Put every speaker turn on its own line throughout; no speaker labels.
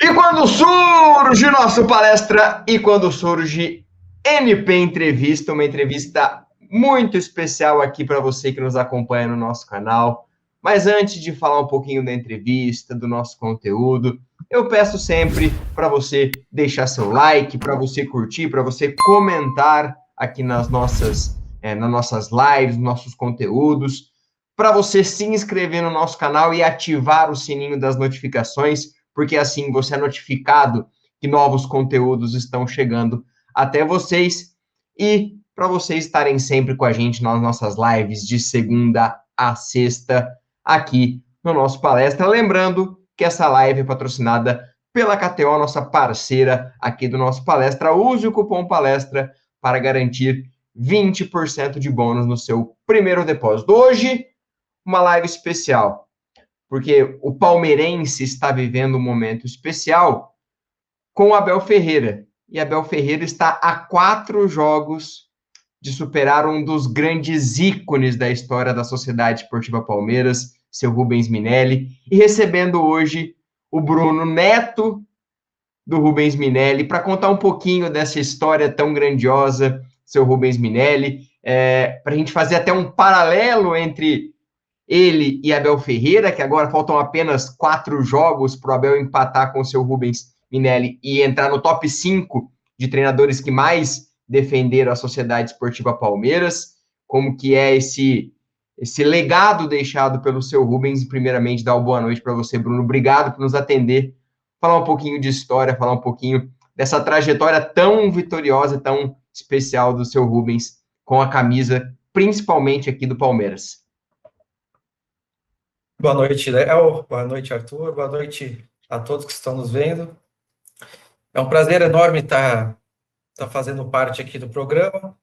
E quando surge nosso palestra, e quando surge NP Entrevista, uma entrevista muito especial aqui para você que nos acompanha no nosso canal. Mas antes de falar um pouquinho da entrevista, do nosso conteúdo, eu peço sempre para você deixar seu like, para você curtir, para você comentar aqui nas nossas lives, nossos conteúdos, para você se inscrever no nosso canal e ativar o sininho das notificações, porque assim você é notificado que novos conteúdos estão chegando até vocês e para vocês estarem sempre com a gente nas nossas lives de segunda a sexta aqui no nosso palestra. Lembrando que essa live é patrocinada pela KTO, nossa parceira aqui do nosso palestra. Use o cupom palestra para garantir 20% de bônus no seu primeiro depósito. Hoje, uma live especial, porque o palmeirense está vivendo um momento especial com o Abel Ferreira. E Abel Ferreira está a 4 jogos de superar um dos grandes ícones da história da Sociedade Esportiva Palmeiras, seu Rubens Minelli, e recebendo hoje o Bruno, neto do Rubens Minelli, para contar um pouquinho dessa história tão grandiosa, seu Rubens Minelli, para a gente fazer até um paralelo entre ele e Abel Ferreira, que agora faltam apenas 4 jogos para o Abel empatar com o seu Rubens Minelli e entrar no top 5 de treinadores que mais defenderam a Sociedade Esportiva Palmeiras, como que é esse legado deixado pelo seu Rubens. Primeiramente, dar uma boa noite para você, Bruno. Obrigado por nos atender, falar um pouquinho de história, falar um pouquinho dessa trajetória tão vitoriosa, tão especial do seu Rubens com a camisa, principalmente aqui do Palmeiras.
Boa noite, Léo. Boa noite, Arthur. Boa noite a todos que estão nos vendo. É um prazer enorme estar fazendo parte aqui do programa,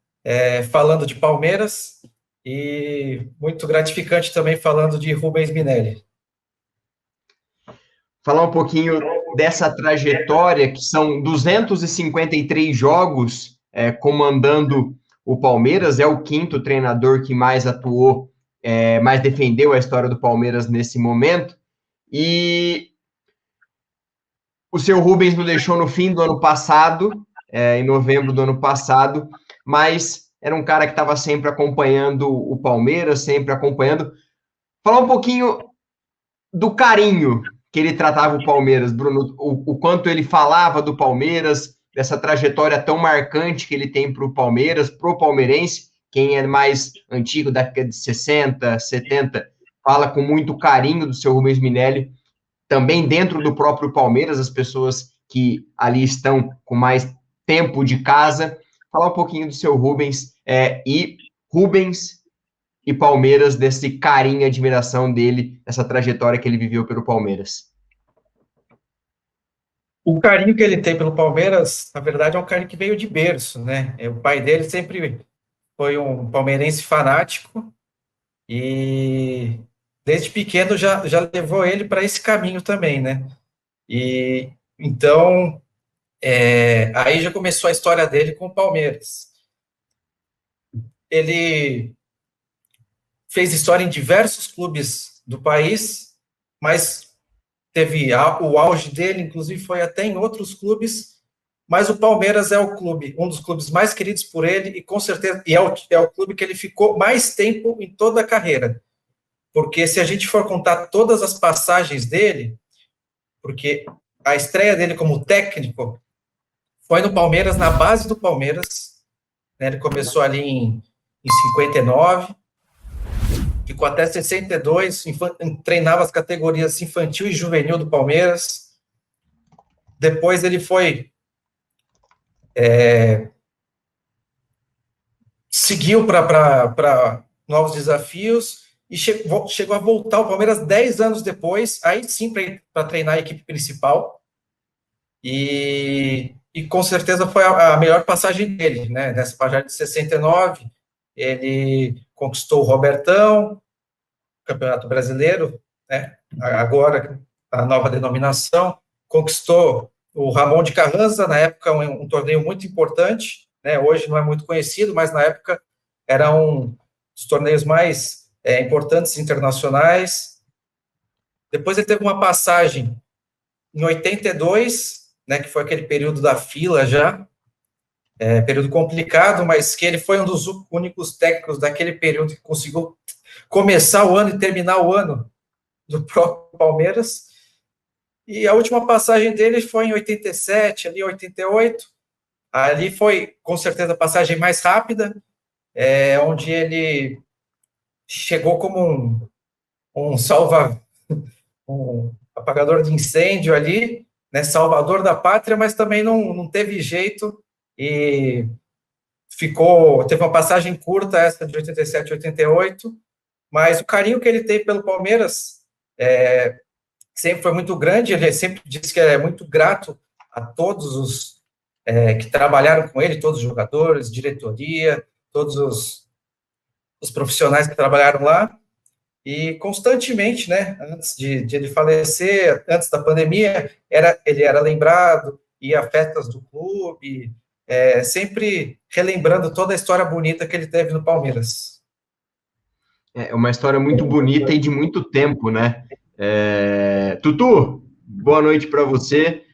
falando de Palmeiras, e muito gratificante também falando de Rubens Minelli.
Falar um pouquinho dessa trajetória, que são 253 jogos comandando o Palmeiras, é o 5º treinador que mais atuou, mais defendeu a história do Palmeiras nesse momento, e o seu Rubens nos deixou no fim do ano passado, em novembro do ano passado, mas era um cara que estava sempre acompanhando o Palmeiras, sempre acompanhando. Falar um pouquinho do carinho que ele tratava o Palmeiras, Bruno, o quanto ele falava do Palmeiras, dessa trajetória tão marcante que ele tem para o Palmeiras, para o palmeirense. Quem é mais antigo, da década de 60, 70, fala com muito carinho do seu Rubens Minelli. Também dentro do próprio Palmeiras, as pessoas que ali estão com mais tempo de casa. Falar um pouquinho do seu Rubens, e Rubens e Palmeiras, desse carinho e admiração dele, essa trajetória que ele viveu pelo Palmeiras.
O carinho que ele tem pelo Palmeiras, na verdade, é um carinho que veio de berço, né? O pai dele sempre foi um palmeirense fanático e desde pequeno já levou ele para esse caminho também, né? E então, aí já começou a história dele com o Palmeiras. Ele fez história em diversos clubes do país, mas teve o auge dele, inclusive foi até em outros clubes, mas o Palmeiras é um dos clubes mais queridos por ele, e com certeza é o clube que ele ficou mais tempo em toda a carreira. Porque se a gente for contar todas as passagens dele, porque a estreia dele como técnico foi no Palmeiras, na base do Palmeiras, né? Ele começou ali em 59, ficou até 62, treinava as categorias infantil e juvenil do Palmeiras. Depois ele foi seguiu para novos desafios e chegou a voltar ao Palmeiras 10 anos depois, aí sim para treinar a equipe principal, e com certeza foi a melhor passagem dele, né? Nessa passagem de 69, ele conquistou o Robertão, Campeonato Brasileiro, né? Agora a nova denominação, conquistou o Ramon de Carranza, na época um torneio muito importante, né? Hoje não é muito conhecido, mas na época era um dos torneios mais importantes internacionais. Depois ele teve uma passagem em 82, né, que foi aquele período da fila já, período complicado, mas que ele foi um dos únicos técnicos daquele período que conseguiu começar o ano e terminar o ano do próprio Palmeiras. E a última passagem dele foi em 87, ali 88. Ali foi, com certeza, a passagem mais rápida, onde ele chegou como um apagador de incêndio ali, né, salvador da pátria, mas também não teve jeito e teve uma passagem curta, essa de 87, 88, mas o carinho que ele tem pelo Palmeiras sempre foi muito grande. Ele sempre disse que é muito grato a todos os que trabalharam com ele, todos os jogadores, diretoria, todos os profissionais que trabalharam lá. E constantemente, né, antes de ele falecer, antes da pandemia, ele era lembrado, ia a festas do clube, sempre relembrando toda a história bonita que ele teve no Palmeiras.
É uma história muito bonita e de muito tempo, né? Tutu, boa noite para você.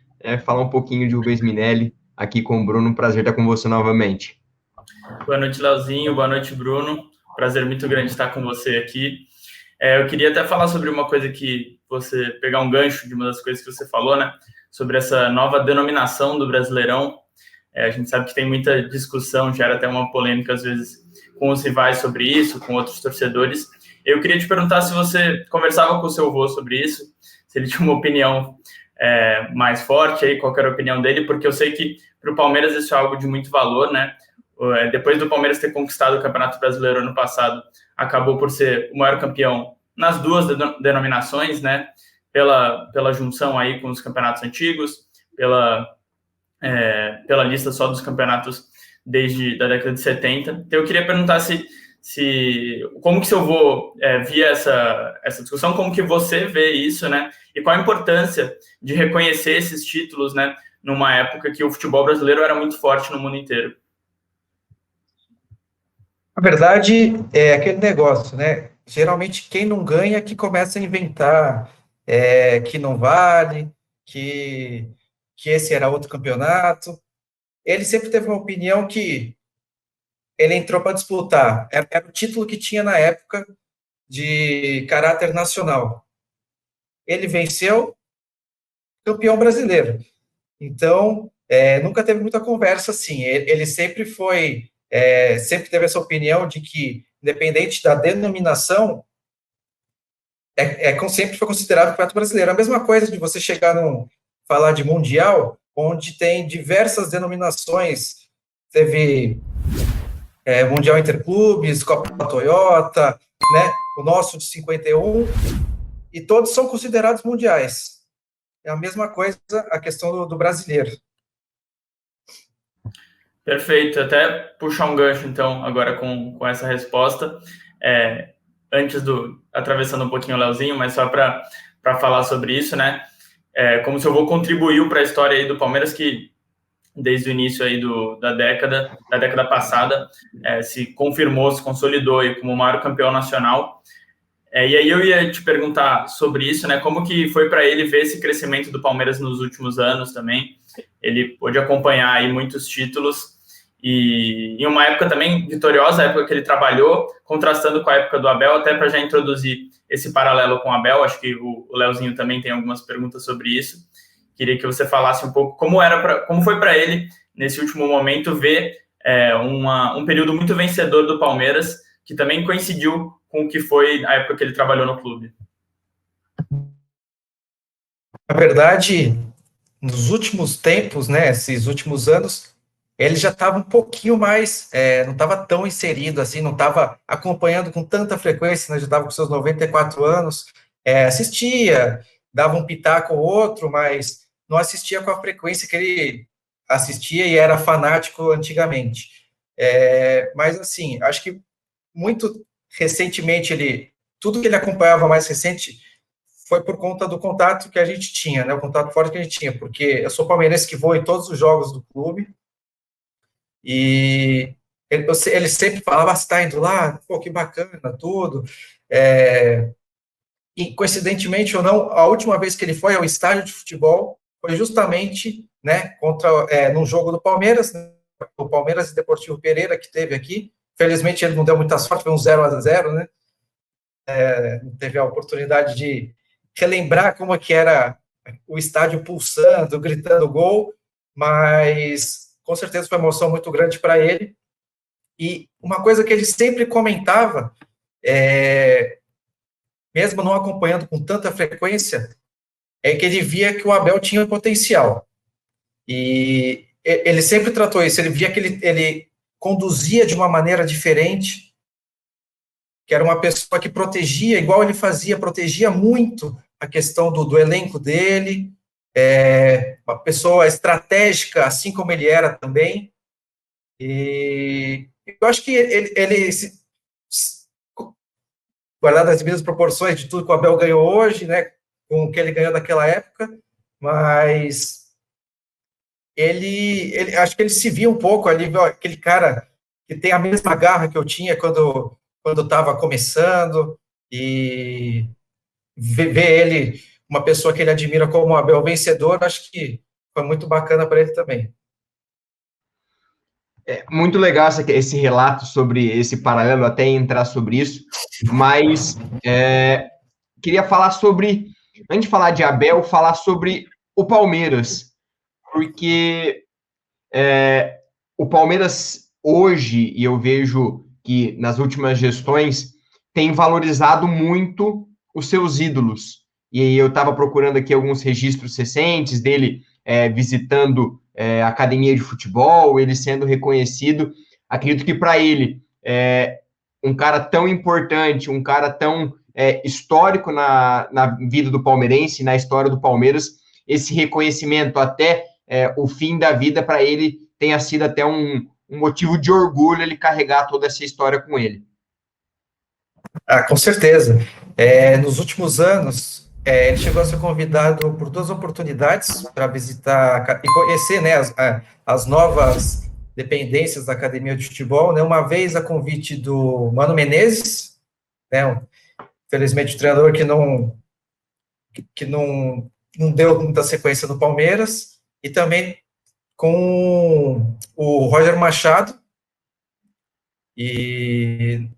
Falar um pouquinho de Rubens Minelli aqui com o Bruno. Um prazer estar com você novamente.
Boa noite, Leozinho. Boa noite, Bruno. Prazer muito grande estar com você aqui. Eu queria até falar sobre uma coisa que você pegar um gancho de uma das coisas que você falou, né? Sobre essa nova denominação do Brasileirão. A gente sabe que tem muita discussão, gera até uma polêmica às vezes com os rivais sobre isso, com outros torcedores. Eu queria te perguntar se você conversava com o seu avô sobre isso, se ele tinha uma opinião mais forte aí, qual era a opinião dele, porque eu sei que para o Palmeiras isso é algo de muito valor, né? Depois do Palmeiras ter conquistado o Campeonato Brasileiro ano passado, acabou por ser o maior campeão nas duas denominações, né? Pela junção aí com os campeonatos antigos, pela lista só dos campeonatos desde a década de 70. Então eu queria perguntar como que seu avô via essa discussão, como que você vê isso, né? E qual a importância de reconhecer esses títulos, né? Numa época que o futebol brasileiro era muito forte no mundo inteiro.
Na verdade, é aquele negócio, né? Geralmente, quem não ganha que começa a inventar que não vale, que esse era outro campeonato. Ele sempre teve uma opinião que ele entrou para disputar. Era o título que tinha na época de caráter nacional. Ele venceu, campeão brasileiro. Então, nunca teve muita conversa assim. Ele sempre sempre teve essa opinião de que, independente da denominação, sempre foi considerado o campeonato brasileiro. A mesma coisa de você chegar falar de mundial, onde tem diversas denominações. Teve Mundial Interclubes, Copa Toyota, né? O nosso de 51, e todos são considerados mundiais. É a mesma coisa a questão do brasileiro.
Perfeito, até puxar um gancho, então, agora com essa resposta. Atravessando um pouquinho o Leozinho, mas só para falar sobre isso, né? Como se eu vou contribuir para a história aí do Palmeiras, que desde o início aí da década passada, se confirmou, se consolidou aí como o maior campeão nacional. E aí eu ia te perguntar sobre isso, né? Como que foi para ele ver esse crescimento do Palmeiras nos últimos anos também? Ele pôde acompanhar aí muitos títulos e em uma época também vitoriosa, a época que ele trabalhou, contrastando com a época do Abel, até para já introduzir esse paralelo com o Abel. Acho que o Leozinho também tem algumas perguntas sobre isso. Queria que você falasse um pouco como foi para ele, nesse último momento, ver um período muito vencedor do Palmeiras, que também coincidiu com o que foi a época que ele trabalhou no clube.
Na verdade, nos últimos tempos, né, esses últimos anos, ele já estava um pouquinho mais, não estava tão inserido assim, não estava acompanhando com tanta frequência, né, já estava com seus 94 anos, assistia, dava um pitaco ou outro, mas não assistia com a frequência que ele assistia e era fanático antigamente. Mas, assim, acho que muito recentemente, tudo que ele acompanhava mais recente foi por conta do contato que a gente tinha, né, o contato forte que a gente tinha, porque eu sou palmeirense que vou em todos os jogos do clube, e ele sempre falava, você está indo lá? Pô, que bacana, tudo. e coincidentemente ou não, a última vez que ele foi ao estádio de futebol foi justamente, né, num jogo do Palmeiras, né, o Palmeiras e Deportivo Pereira, que teve aqui. Felizmente ele não deu muita sorte, foi um 0-0, né? Não teve a oportunidade de relembrar como é que era o estádio pulsando, gritando gol, mas com certeza foi uma emoção muito grande para ele. E uma coisa que ele sempre comentava, mesmo não acompanhando com tanta frequência, é que ele via que o Abel tinha potencial. E ele sempre tratou isso, ele via que ele conduzia de uma maneira diferente, que era uma pessoa que protegia, igual ele fazia, protegia muito a questão do elenco dele, uma pessoa estratégica, assim como ele era também. E eu acho que ele guardado as devidas proporções de tudo que o Abel ganhou hoje, né, com o que ele ganhou naquela época, mas ele acho que ele se via um pouco ali, aquele cara que tem a mesma garra que eu tinha quando estava começando, e ver ele, uma pessoa que ele admira como o Abel vencedor, acho que foi muito bacana para ele também.
É muito legal esse relato sobre esse paralelo, até entrar sobre isso, mas queria falar sobre, antes de falar de Abel, falar sobre o Palmeiras, porque o Palmeiras hoje, e eu vejo que nas últimas gestões, tem valorizado muito os seus ídolos. E aí eu estava procurando aqui alguns registros recentes dele visitando a academia de futebol, ele sendo reconhecido. Acredito que para ele, um cara tão importante, um cara tão histórico na vida do palmeirense, na história do Palmeiras, esse reconhecimento até o fim da vida para ele tenha sido até um motivo de orgulho ele carregar toda essa história com ele.
Com certeza. Nos últimos anos, ele chegou a ser convidado por 2 oportunidades para visitar e conhecer, né, as novas dependências da Academia de Futebol, né, uma vez a convite do Mano Menezes, né, infelizmente o treinador que não deu muita sequência no Palmeiras, e também com o Roger Machado, e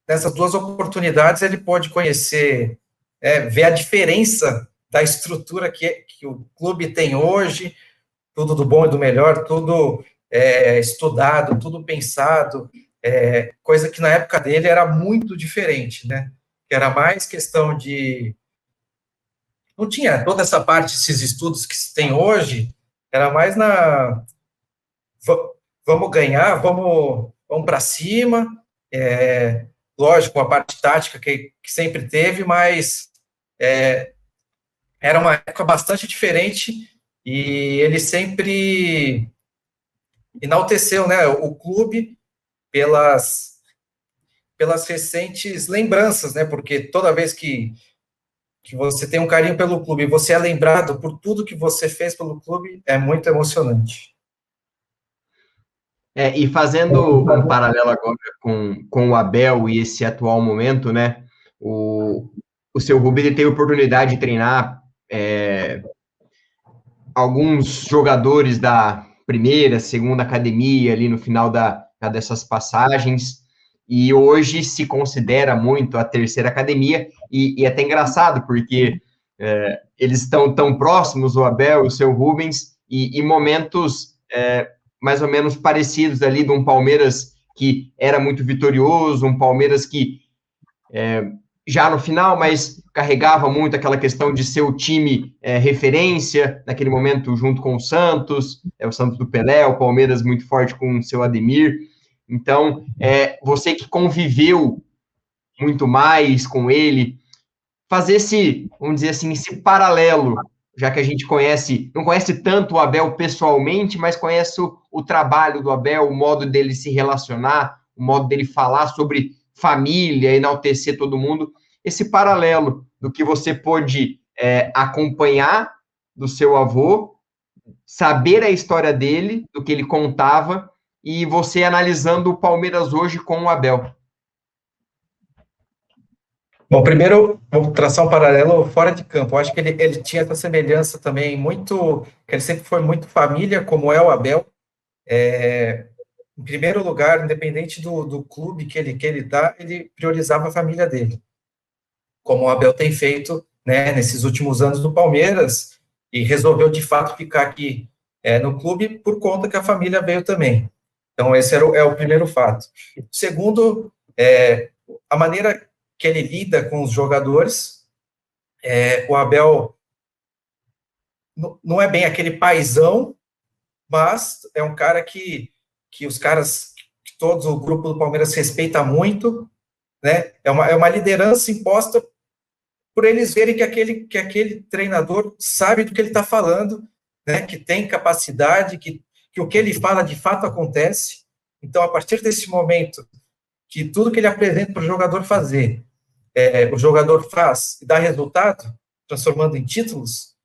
nessas 2 oportunidades ele pode conhecer, ver a diferença da estrutura que o clube tem hoje, tudo do bom e do melhor, tudo estudado, tudo pensado, coisa que na época dele era muito diferente, né? Que era mais questão de... Não tinha toda essa parte, esses estudos que se tem hoje, era mais vamos ganhar, vamos para cima, lógico, a parte tática que sempre teve, mas era uma época bastante diferente, e ele sempre enalteceu, né, o clube pelas recentes lembranças, né, porque toda vez que você tem um carinho pelo clube, você é lembrado por tudo que você fez pelo clube, é muito emocionante.
E fazendo um paralelo agora com o Abel e esse atual momento, né? O seu Rubens teve a oportunidade de treinar alguns jogadores da primeira, segunda academia ali no final dessas passagens, e hoje se considera muito a terceira academia, e é até engraçado, porque eles estão tão próximos, o Abel e o seu Rubens, e momentos mais ou menos parecidos ali, de um Palmeiras que era muito vitorioso, um Palmeiras que já no final, mas carregava muito aquela questão de ser o time referência, naquele momento junto com o Santos do Pelé, o Palmeiras muito forte com o seu Ademir. Então, você que conviveu muito mais com ele, fazer vamos dizer assim, esse paralelo, já que a gente não conhece tanto o Abel pessoalmente, mas conhece o trabalho do Abel, o modo dele se relacionar, o modo dele falar sobre família, enaltecer todo mundo, esse paralelo do que você pôde acompanhar do seu avô, saber a história dele, do que ele contava, e você analisando o Palmeiras hoje com o Abel.
Bom, primeiro, vou traçar um paralelo fora de campo. Eu acho que ele tinha essa semelhança também muito, que ele sempre foi muito família, como é o Abel. Em primeiro lugar, independente do clube que ele tá, ele priorizava a família dele, como o Abel tem feito, né, nesses últimos anos do Palmeiras, e resolveu de fato ficar aqui no clube por conta que a família veio também. Então, esse é o primeiro fato. Segundo, a maneira que ele lida com os jogadores. O Abel não é bem aquele paizão, mas é um cara que os caras, que todos o grupo do Palmeiras respeita muito, né? É uma liderança imposta por eles verem que aquele treinador sabe do que ele está falando, né? Que tem capacidade, que o que ele fala de fato acontece. Então, a partir desse momento, que tudo que ele apresenta para o jogador fazer, o jogador faz e dá resultado, transformando em títulos,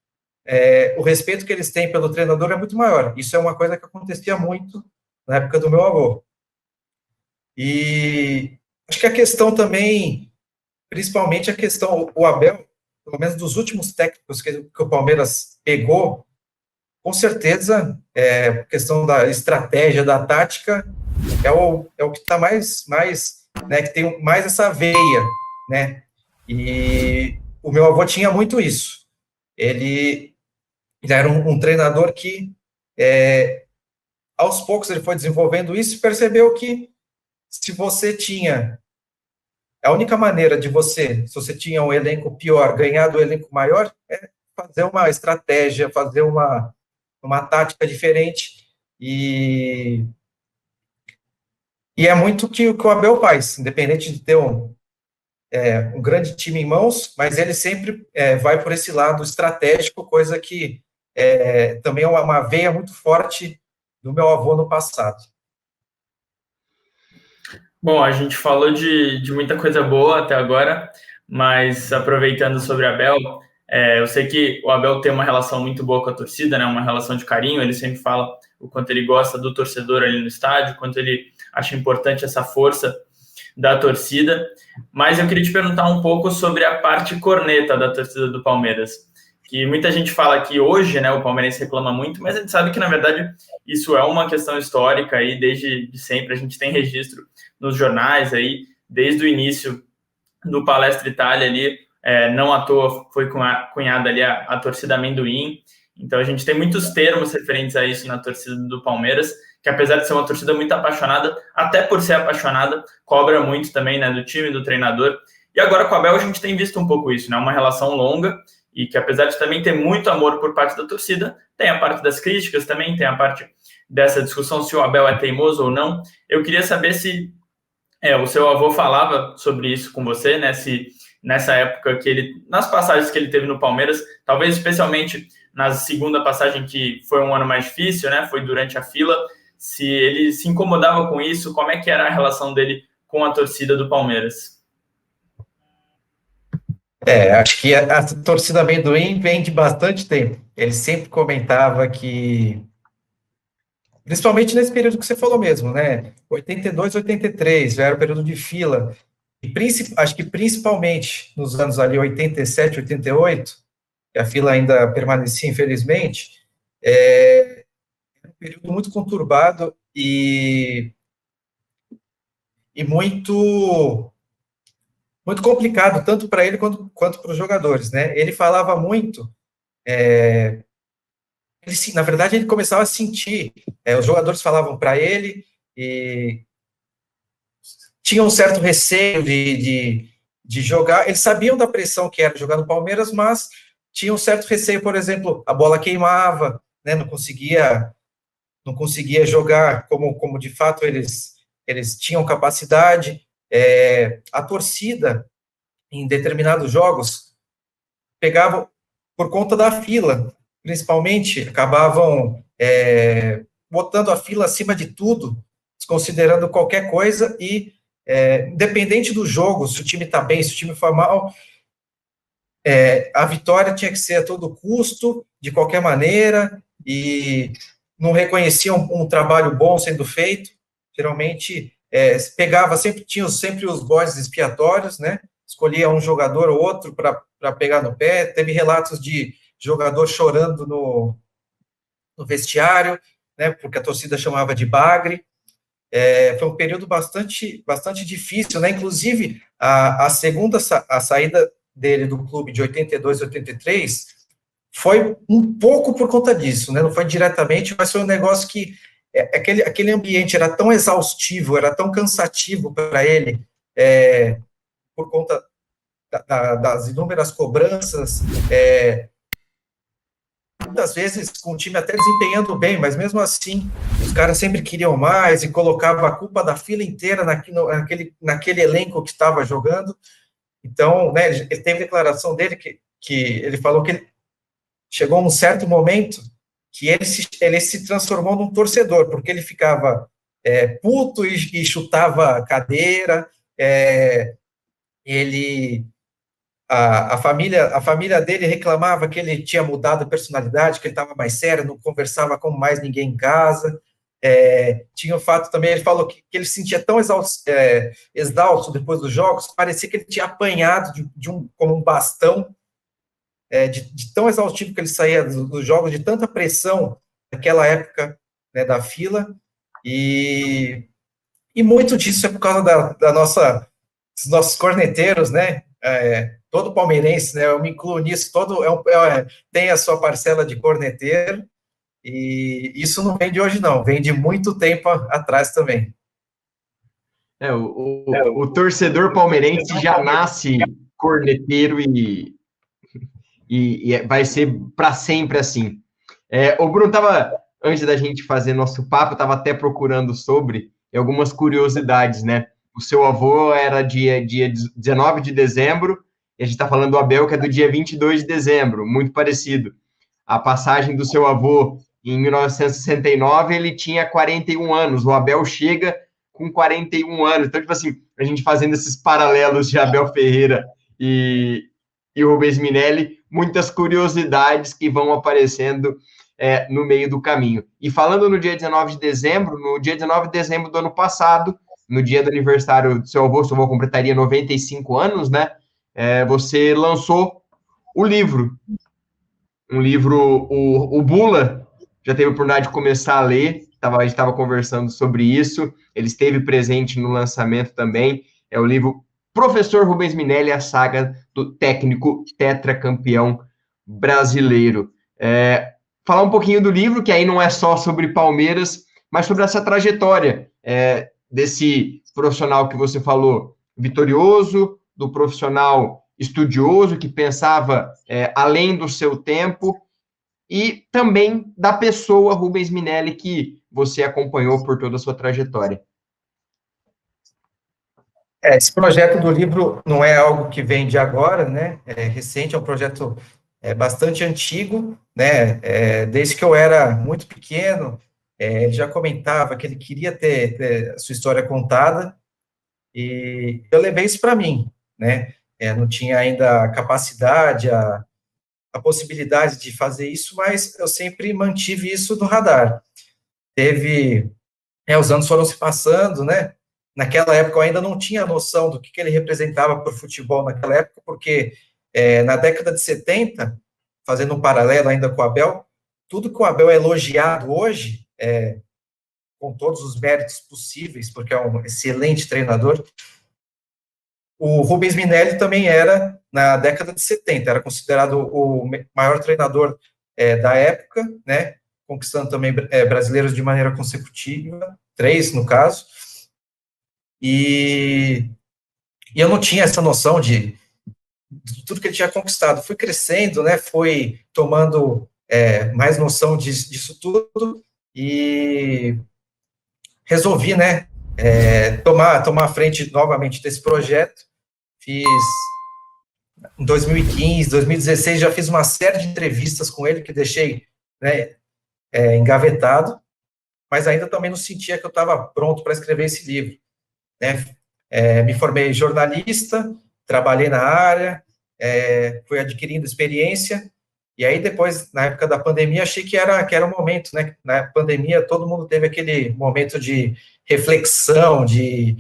o respeito que eles têm pelo treinador é muito maior. Isso é uma coisa que acontecia muito na época do meu avô. E acho que a questão também, principalmente a questão, o Abel, pelo menos dos últimos técnicos que o Palmeiras pegou, com certeza, a questão da estratégia, da tática, é o que está mais, né, que tem mais essa veia, né? E o meu avô tinha muito isso. Ele era um treinador que, aos poucos, ele foi desenvolvendo isso e percebeu que se você tinha... A única maneira de você, se você tinha um elenco pior, ganhar do elenco maior, é fazer uma estratégia, fazer uma tática diferente. E é muito que o Abel faz, independente de ter um grande time em mãos, mas ele sempre vai por esse lado estratégico, coisa que também é uma veia muito forte do meu avô no passado.
Bom, a gente falou de muita coisa boa até agora, mas aproveitando sobre Abel, eu sei que o Abel tem uma relação muito boa com a torcida, né? Uma relação de carinho. Ele sempre fala o quanto ele gosta do torcedor ali no estádio, o quanto ele acha importante essa força da torcida. Mas eu queria te perguntar um pouco sobre a parte corneta da torcida do Palmeiras, que muita gente fala que hoje, né, o palmeirense reclama muito, mas a gente sabe que, na verdade, isso é uma questão histórica aí, desde sempre. A gente tem registro nos jornais aí, desde o início do Palestra Itália ali, não à toa foi cunhada ali a torcida amendoim. Então a gente tem muitos termos referentes a isso na torcida do Palmeiras, que apesar de ser uma torcida muito apaixonada, até por ser apaixonada, cobra muito também, né, do time, do treinador. E agora com o Abel a gente tem visto um pouco isso, né, uma relação longa, e que apesar de também ter muito amor por parte da torcida, tem a parte das críticas também, tem a parte dessa discussão se o Abel é teimoso ou não. Eu queria saber se o seu avô falava sobre isso com você, né? Se nessa época nas passagens que ele teve no Palmeiras, talvez especialmente na segunda passagem, que foi um ano mais difícil, né? Foi durante a fila, se ele se incomodava com isso, como é que era a relação dele com a torcida do Palmeiras?
Acho que a torcida amendoim vem de bastante tempo. Ele sempre comentava que, principalmente nesse período que você falou mesmo, né? 82, 83, já era o período de fila. E acho que principalmente nos anos ali 87, 88, que a fila ainda permanecia, infelizmente, um período muito conturbado e muito complicado, tanto para ele quanto para os jogadores, né? Ele falava muito, na verdade, ele começava a sentir, os jogadores falavam para ele e tinha um certo receio de jogar. Eles sabiam da pressão que era jogar no Palmeiras, mas tinha um certo receio, por exemplo, a bola queimava, né? Não conseguia jogar como de fato eles tinham capacidade. A torcida, em determinados jogos, pegava por conta da fila, principalmente, acabavam botando a fila acima de tudo, desconsiderando qualquer coisa e, independente do jogo, se o time está bem, se o time for mal, a vitória tinha que ser a todo custo, de qualquer maneira, e não reconheciam um trabalho bom sendo feito. Geralmente, tinham sempre os bodes expiatórios, né? escolhia um jogador ou outro para pegar no pé. Teve relatos de jogador chorando no vestiário, né, porque a torcida chamava de bagre. Foi um período bastante difícil, né? Inclusive, a saída dele do clube de 82 e 83 foi um pouco por conta disso, né? Não foi diretamente, mas foi um negócio que aquele ambiente era tão exaustivo, era tão cansativo para ele, por conta das inúmeras cobranças, muitas vezes com o time até desempenhando bem, mas mesmo assim, os caras sempre queriam mais e colocavam a culpa da fila inteira naquele elenco que estava jogando. Então, né, ele teve declaração dele que ele falou que ele chegou um certo momento que ele se transformou num torcedor, porque ele ficava puto e chutava cadeira, a família dele reclamava que ele tinha mudado a personalidade, que ele estava mais sério, não conversava com mais ninguém em casa. Tinha o fato também, ele falou que ele se sentia tão exausto depois dos jogos, parecia que ele tinha apanhado como um bastão, de tão exaustivo que ele saía dos jogos, de tanta pressão naquela época, né, da fila, e muito disso é por causa dos nossos corneteiros, né? Todo palmeirense, né? Eu me incluo nisso, tem a sua parcela de corneteiro, e isso não vem de hoje, não, vem de muito tempo atrás também.
O torcedor palmeirense já nasce corneteiro e vai ser para sempre assim. O Bruno antes da gente fazer nosso papo, estava até procurando sobre algumas curiosidades, né? O seu avô era dia 19 de dezembro, e a gente está falando do Abel, que é do dia 22 de dezembro, muito parecido. A passagem do seu avô em 1969, ele tinha 41 anos, o Abel chega com 41 anos. Então, tipo assim, a gente fazendo esses paralelos de Abel Ferreira e Rubens Minelli, muitas curiosidades que vão aparecendo no meio do caminho. E falando no dia 19 de dezembro, no dia 19 de dezembro do ano passado, no dia do aniversário do seu avô completaria 95 anos, né? Você lançou o livro. Um livro, o Bula, já teve a oportunidade de começar a ler, a gente estava conversando sobre isso, ele esteve presente no lançamento também, é o livro Professor Rubens Minelli, a saga do técnico tetracampeão brasileiro. Falar um pouquinho do livro, que aí não é só sobre Palmeiras, mas sobre essa trajetória desse profissional que você falou, vitorioso, do profissional estudioso, que pensava além do seu tempo, e também da pessoa Rubens Minelli, que você acompanhou por toda a sua trajetória.
Esse projeto do livro não é algo que vem de agora, né? É recente, é um projeto bastante antigo, né? Desde que eu era muito pequeno, ele já comentava que ele queria ter a sua história contada, e eu levei isso para mim, né? Não tinha ainda a capacidade, a possibilidade de fazer isso, mas eu sempre mantive isso no radar. Os anos foram se passando, né? Naquela época eu ainda não tinha noção do que ele representava para o futebol naquela época, porque na década de 70, fazendo um paralelo ainda com o Abel, tudo que o Abel é elogiado hoje, com todos os méritos possíveis, porque é um excelente treinador, o Rubens Minelli também era, na década de 70, era considerado o maior treinador da época, né, conquistando também brasileiros de maneira consecutiva, 3 no caso, e eu não tinha essa noção de tudo que ele tinha conquistado. Fui crescendo, né, fui tomando mais noção disso tudo, e resolvi, né, tomar a frente novamente desse projeto. Fiz em 2015, 2016, já fiz uma série de entrevistas com ele que deixei, né, engavetado, mas ainda também não sentia que eu estava pronto para escrever esse livro, né? Me formei jornalista, trabalhei na área, fui adquirindo experiência, e aí depois, na época da pandemia, achei que era o momento, né? Na pandemia, todo mundo teve aquele momento de reflexão, de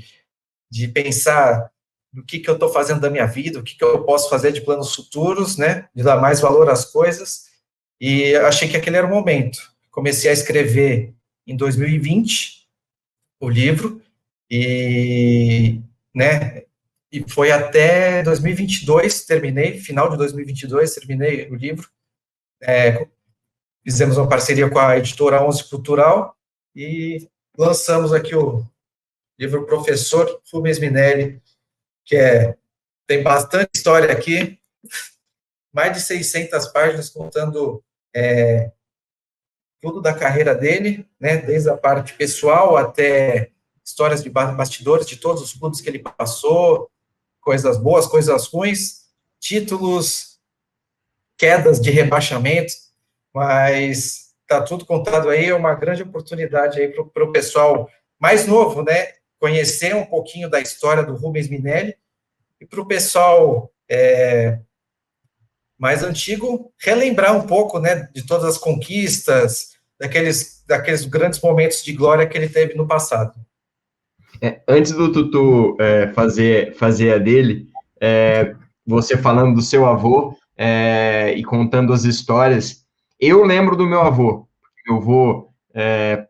pensar do que eu estou fazendo da minha vida, o que eu posso fazer de planos futuros, né, de dar mais valor às coisas, e achei que aquele era o momento. Comecei a escrever em 2020 o livro, e, né, e foi até 2022, terminei, final de 2022, terminei o livro, fizemos uma parceria com a editora 11 Cultural, e lançamos aqui o livro Professor Rubens Minelli, que tem bastante história aqui, mais de 600 páginas contando tudo da carreira dele, né, desde a parte pessoal até histórias de bastidores de todos os clubes que ele passou, coisas boas, coisas ruins, títulos, quedas de rebaixamento, mas está tudo contado aí, é uma grande oportunidade aí para o pessoal mais novo, né, conhecer um pouquinho da história do Rubens Minelli, e para o pessoal mais antigo relembrar um pouco, né, de todas as conquistas, daqueles grandes momentos de glória que ele teve no passado.
Antes do Tutu fazer a dele, você falando do seu avô e contando as histórias, eu lembro do meu avô. Meu avô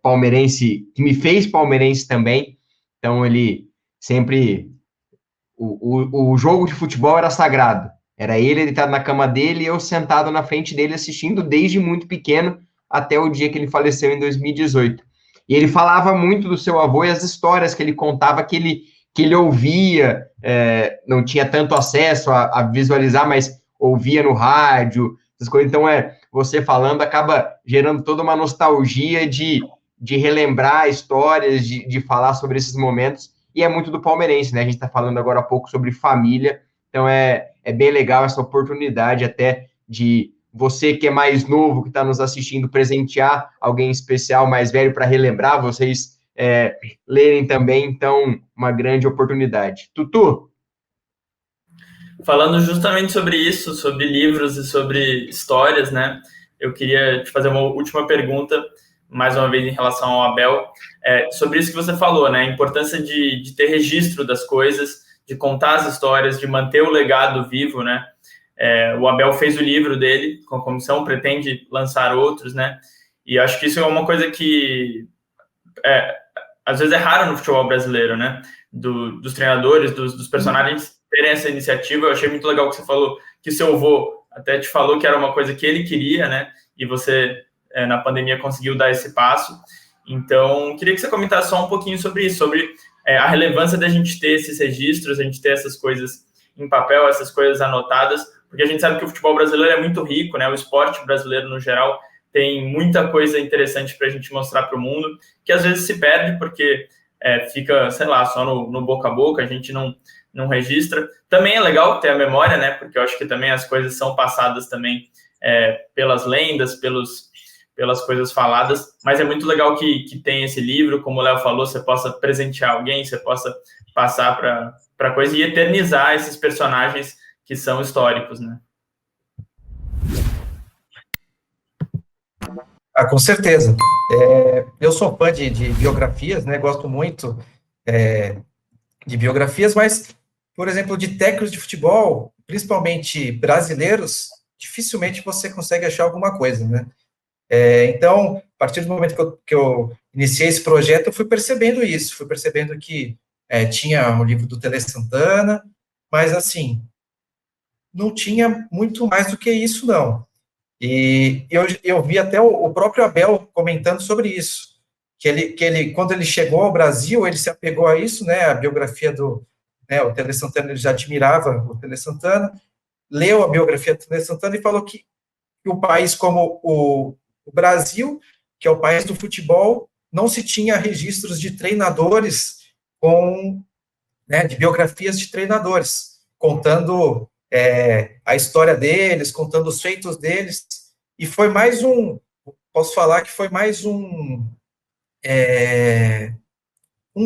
palmeirense, que me fez palmeirense também, então ele sempre... O jogo de futebol era sagrado. Era ele deitado na cama dele e eu sentado na frente dele assistindo desde muito pequeno até o dia que ele faleceu em 2018. E ele falava muito do seu avô e as histórias que ele contava que ele ouvia, não tinha tanto acesso a visualizar, mas ouvia no rádio, essas coisas. Então, você falando acaba gerando toda uma nostalgia de relembrar histórias, de falar sobre esses momentos, e é muito do palmeirense, né? A gente está falando agora há pouco sobre família, então é bem legal essa oportunidade até de você que é mais novo, que está nos assistindo, presentear alguém especial, mais velho, para relembrar, vocês lerem também, então, uma grande oportunidade. Tutu?
Falando justamente sobre isso, sobre livros e sobre histórias, né? Eu queria te fazer uma última pergunta, mais uma vez em relação ao Abel, sobre isso que você falou, né? A importância de ter registro das coisas, de contar as histórias, de manter o legado vivo, né? O Abel fez o livro dele com a comissão, pretende lançar outros, né? E acho que isso é uma coisa que às vezes é raro no futebol brasileiro, né? Dos treinadores, dos personagens terem essa iniciativa. Eu achei muito legal que você falou que seu avô até te falou que era uma coisa que ele queria, né? E você, na pandemia, conseguiu dar esse passo. Então, queria que você comentasse só um pouquinho sobre isso, sobre a relevância da gente ter esses registros, a gente ter essas coisas em papel, essas coisas anotadas, porque a gente sabe que o futebol brasileiro é muito rico, né? O esporte brasileiro, no geral, tem muita coisa interessante para a gente mostrar para o mundo, que às vezes se perde porque fica, sei lá, só no boca a boca, a gente não registra. Também é legal ter a memória, né? Porque eu acho que também as coisas são passadas também pelas lendas, pelas coisas faladas, mas é muito legal que tem esse livro, como o Léo falou, você possa presentear alguém, você possa passar para coisa e eternizar esses personagens que são históricos, né?
Com certeza. Eu sou fã de biografias, né? Gosto muito de biografias, mas, por exemplo, de técnicos de futebol, principalmente brasileiros, dificilmente você consegue achar alguma coisa, né? Então, a partir do momento que eu iniciei esse projeto, eu fui percebendo isso, fui percebendo que tinha o livro do Tele Santana, mas, assim, não tinha muito mais do que isso, não. E eu vi até o próprio Abel comentando sobre isso, que ele, quando ele chegou ao Brasil, ele se apegou a isso, né, a biografia o Tele Santana, ele já admirava o Tele Santana, leu a biografia do Tele Santana e falou que o país como o Brasil, que é o país do futebol, não se tinha registros de treinadores de biografias de treinadores, contando a história deles, contando os feitos deles, e foi mais posso falar que foi mais um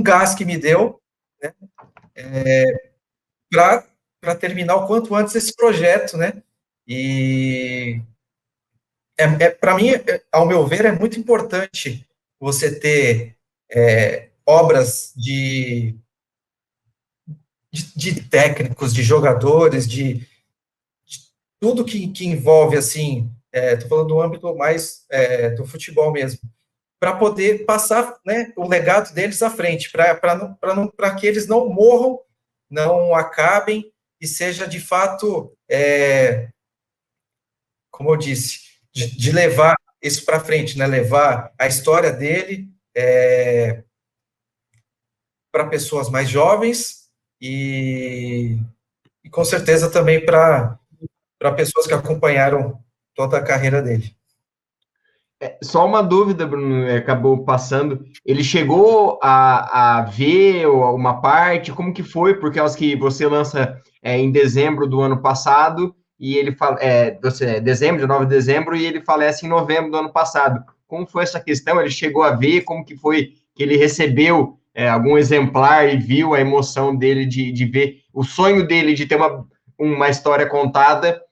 gás que me deu, né, para terminar o quanto antes esse projeto, né, e para mim, ao meu ver, é muito importante você ter obras de de técnicos, de jogadores, de tudo que envolve, assim, estou falando do âmbito mais do futebol mesmo, para poder passar, né, o legado deles à frente, para que eles não morram, não acabem, e seja, de fato, como eu disse, de levar isso para frente, né, levar a história dele para pessoas mais jovens e com certeza também para pessoas que acompanharam toda a carreira dele.
Só uma dúvida, Bruno, acabou passando. Ele chegou a ver uma parte? Como que foi? Por causa que você lança em dezembro do ano passado e ele fala, dezembro, 19 de dezembro, e ele falece em novembro do ano passado. Como foi essa questão? Ele chegou a ver? Como que foi que ele recebeu algum exemplar e viu a emoção dele de ver o sonho dele de ter uma história contada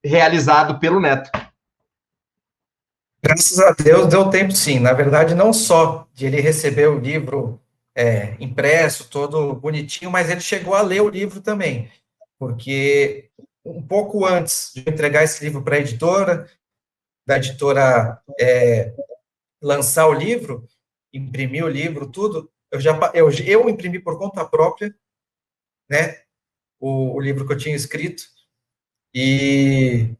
realizado pelo neto?
Graças a Deus deu tempo sim. Na verdade, não só de ele receber o livro impresso, todo bonitinho, mas ele chegou a ler o livro também. Porque um pouco antes de entregar esse livro para a editora, da editora lançar o livro, imprimir o livro, tudo, eu imprimi por conta própria, né, o livro que eu tinha escrito, e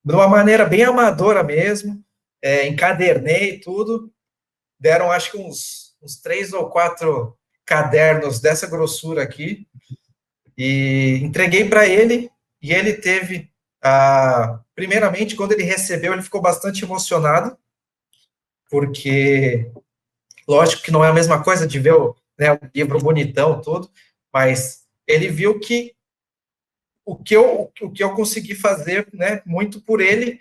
de uma maneira bem amadora mesmo, encadernei tudo, deram acho que uns 3 ou 4 cadernos dessa grossura aqui, e entreguei para ele, e ele teve, primeiramente, quando ele recebeu, ele ficou bastante emocionado, porque, lógico que não é a mesma coisa de ver o livro bonitão, tudo, mas ele viu que o que eu consegui fazer, né, muito por ele,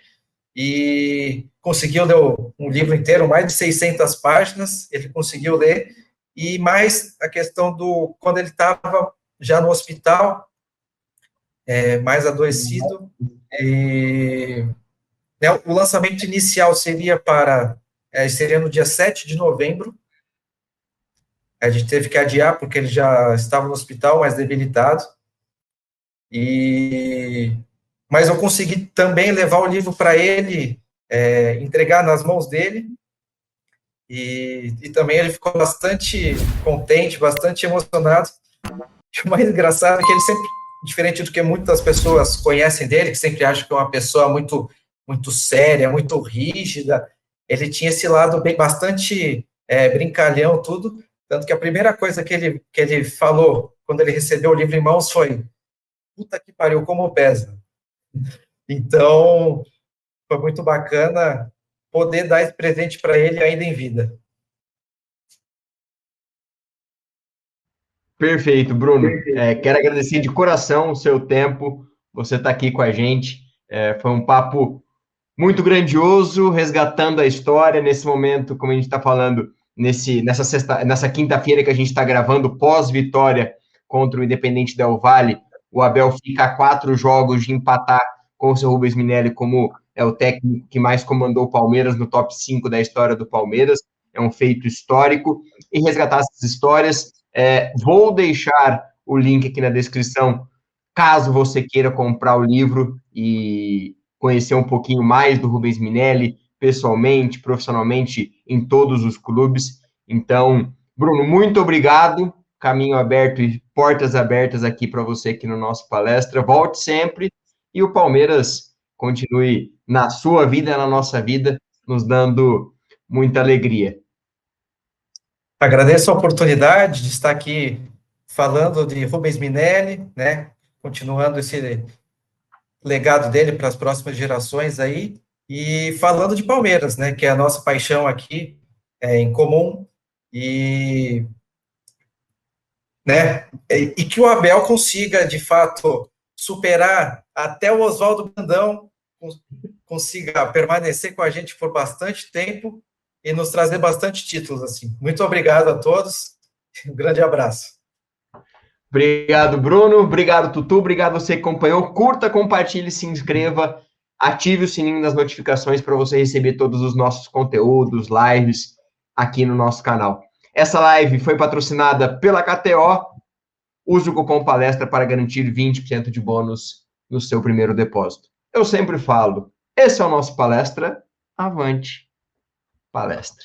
e conseguiu ler um livro inteiro, mais de 600 páginas, ele conseguiu ler, e mais a questão quando ele estava já no hospital, mais adoecido, e né, o lançamento inicial seria no dia 7 de novembro, a gente teve que adiar, porque ele já estava no hospital, mais debilitado, mas eu consegui também levar o livro para ele, entregar nas mãos dele, e também ele ficou bastante contente, bastante emocionado. O mais engraçado é que ele sempre, diferente do que muitas pessoas conhecem dele, que sempre acham que é uma pessoa muito, muito séria, muito rígida, ele tinha esse lado bastante brincalhão, tudo, tanto que a primeira coisa que ele falou quando ele recebeu o livro em mãos foi: puta que pariu, como pesa. Então, foi muito bacana poder dar esse presente para ele ainda em vida.
Perfeito, Bruno. Quero agradecer de coração o seu tempo, você está aqui com a gente. Foi um papo muito grandioso, resgatando a história nesse momento, como a gente está falando, nessa quinta-feira que a gente está gravando, pós-vitória contra o Independente Del Valle. O Abel fica a 4 jogos de empatar com o seu Rubens Minelli como o técnico que mais comandou o Palmeiras no top 5 da história do Palmeiras. É um feito histórico. E resgatar essas histórias, vou deixar o link aqui na descrição, caso você queira comprar o livro e conhecer um pouquinho mais do Rubens Minelli, pessoalmente, profissionalmente, em todos os clubes. Então, Bruno, muito obrigado. Caminho aberto e portas abertas aqui para você aqui no nosso palestra. Volte sempre e o Palmeiras continue na sua vida, na nossa vida, nos dando muita alegria.
Agradeço a oportunidade de estar aqui falando de Rubens Minelli, né? Continuando esse legado dele para as próximas gerações aí, e falando de Palmeiras, né? Que é a nossa paixão aqui em comum, né? E que o Abel consiga, de fato, superar até o Oswaldo Brandão, consiga permanecer com a gente por bastante tempo e nos trazer bastante títulos, assim. Muito obrigado a todos, um grande abraço.
Obrigado, Bruno, obrigado, Tutu, obrigado você que acompanhou, curta, compartilhe, se inscreva, ative o sininho das notificações para você receber todos os nossos conteúdos, lives aqui no nosso canal. Essa live foi patrocinada pela KTO, use o cupom PALESTRA para garantir 20% de bônus no seu primeiro depósito. Eu sempre falo, esse é o nosso Palestra, avante, palestra.